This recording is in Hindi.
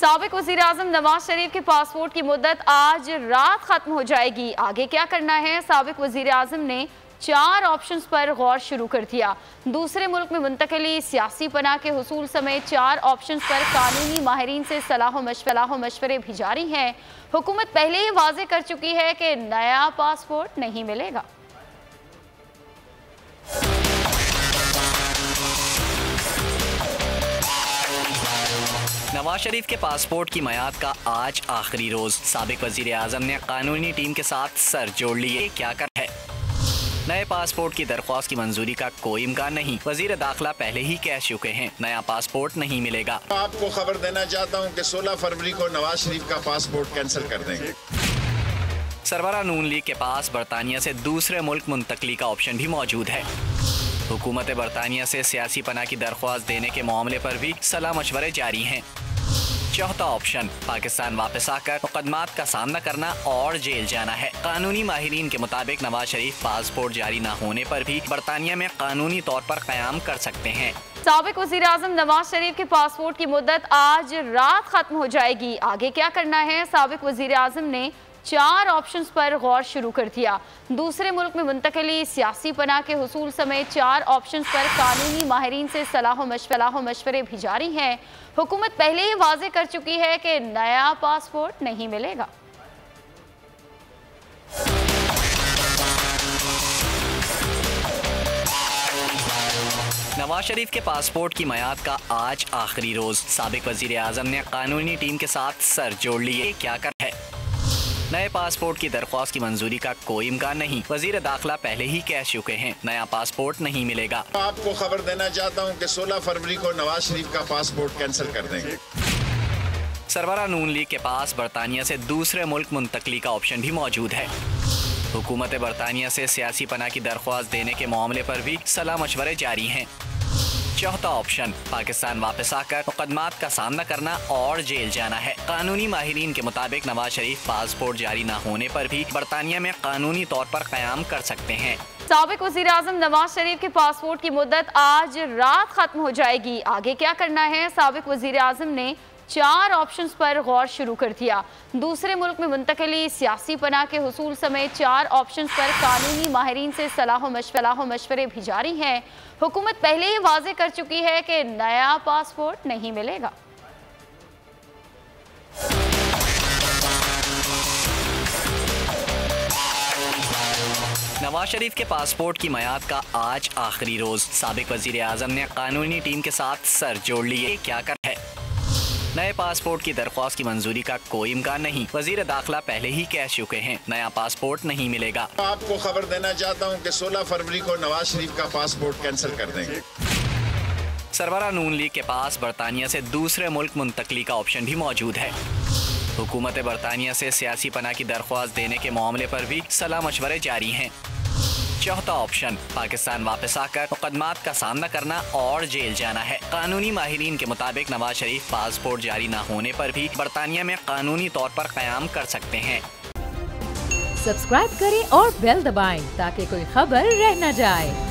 साबिक वज़ीर-ए-आज़म नवाज शरीफ के पासपोर्ट की मुद्दत आज रात खत्म हो जाएगी। आगे क्या करना है? साबिक वज़ीर-ए-आज़म ने 4 ऑप्शंस पर गौर शुरू कर दिया। दूसरे मुल्क में मुंतकली, सियासी पनाह के हुसूल समेत 4 ऑप्शंस पर कानूनी माहिरीन से सलाह मशवरे भी जारी हैं। हुकूमत पहले ही वाज़ेह कर चुकी है कि नया पासपोर्ट नहीं मिलेगा। नवाज शरीफ के पासपोर्ट की मयाद का आज आखिरी रोज। साबिक वजीर आजम ने कानूनी टीम के साथ सर जोड़ लिए। क्या कर है? नए पासपोर्ट की दरख्वास्त की मंजूरी का कोई इम्कान नहीं। वजीर दाखिला पहले ही कह चुके हैं नया पासपोर्ट नहीं मिलेगा। आपको खबर देना चाहता हूं कि 16 फरवरी को नवाज शरीफ का पासपोर्ट कैंसिल कर देंगे। सरबराह नून लीग के पास बरतानिया से दूसरे मुल्क मुंतकली का ऑप्शन भी मौजूद है। हुकूमत बरतानिया से सियासी पनाह की दरख्वास्त देने के मामले पर भी सलाह मशवरे जारी हैं। चौथा ऑप्शन पाकिस्तान वापस आकर मुकदमात का सामना करना और जेल जाना है। कानूनी माहिरीन के मुताबिक नवाज शरीफ पासपोर्ट जारी न होने पर भी बरतानिया में कानूनी तौर पर कयाम कर सकते हैं। साबिक वज़ीर-ए-आज़म नवाज शरीफ के पासपोर्ट की मुद्दत आज रात खत्म हो जाएगी। आगे क्या करना है? साबिक वज़ीर-ए-आज़म ने 4 ऑप्शंस पर गौर शुरू कर दिया। दूसरे मुल्क में मुंतकली, सियासी पनाह के हुसूल समेत 4 ऑप्शंस पर कानूनी माहिरीन से सलाह मशवरे भी जारी हैं। हुकूमत पहले ही वाज़ेह कर चुकी है कि नया पासपोर्ट नहीं मिलेगा। नवाज शरीफ के पासपोर्ट की मयाद का आज आखिरी रोज। साबिक वजीर आजम ने कानूनी टीम के साथ सर जोड़ लिए। क्या कर है? नए पासपोर्ट की दरख्वास्त की मंजूरी का कोई इम्कान नहीं। वजीर दाखिला पहले ही कह चुके हैं नया पासपोर्ट नहीं मिलेगा। आपको खबर देना चाहता हूं कि 16 फरवरी को नवाज शरीफ का पासपोर्ट कैंसिल कर देंगे। सरबराह नून लीग के पास बरतानिया से दूसरे मुल्क मुंतकली का ऑप्शन भी मौजूद है। हुकूमत बरतानिया से सियासी पनाह की दरख्वास्त देने के मामले पर भी सलाह मशवरे जारी हैं। चौथा ऑप्शन पाकिस्तान वापस आकर मुकदमात का सामना करना और जेल जाना है। कानूनी माहिरीन के मुताबिक नवाज शरीफ पासपोर्ट जारी न होने पर भी बरतानिया में कानूनी तौर पर कयाम कर सकते हैं। साबिक वज़ीर-ए-आज़म नवाज शरीफ के पासपोर्ट की मुद्दत आज रात खत्म हो जाएगी। आगे क्या करना है? साबिक वज़ीर-ए-आज़म ने 4 ऑप्शंस पर गौर शुरू कर दिया। दूसरे मुल्क में मुंतकली, सियासी पनाह के हुसूल समेत 4 ऑप्शंस पर कानूनी माहिरीन से सलाह मशवरे भी जारी हैं। हुकूमत पहले ही वाज़ेह कर चुकी है कि नया पासपोर्ट नहीं मिलेगा। नवाज शरीफ के पासपोर्ट की मयाद का आज आखिरी रोज। साबिक वजीर आजम ने कानूनी टीम के साथ सर जोड़ लिए। क्या कर है? नए पासपोर्ट की दरख्वास्त की मंजूरी का कोई इम्कान नहीं। वजीर दाखिला पहले ही कह चुके हैं नया पासपोर्ट नहीं मिलेगा। आपको खबर देना चाहता हूं कि 16 फरवरी को नवाज शरीफ का पासपोर्ट कैंसिल कर देंगे। सरबराह नून लीग के पास बरतानिया से दूसरे मुल्क मुंतकली का ऑप्शन भी मौजूद है। हुकूमत बरतानिया से सियासी पनाह की दरख्वास्त देने के मामले पर भी सलाह मशवरे जारी हैं। चौथा ऑप्शन पाकिस्तान वापस आकर मुकदमात का सामना करना और जेल जाना है। कानूनी माहिरीन के मुताबिक नवाज शरीफ पासपोर्ट जारी न होने पर भी बरतानिया में कानूनी तौर पर कयाम कर सकते हैं। सब्सक्राइब करें और बेल दबाएं ताकि कोई खबर रह न जाए।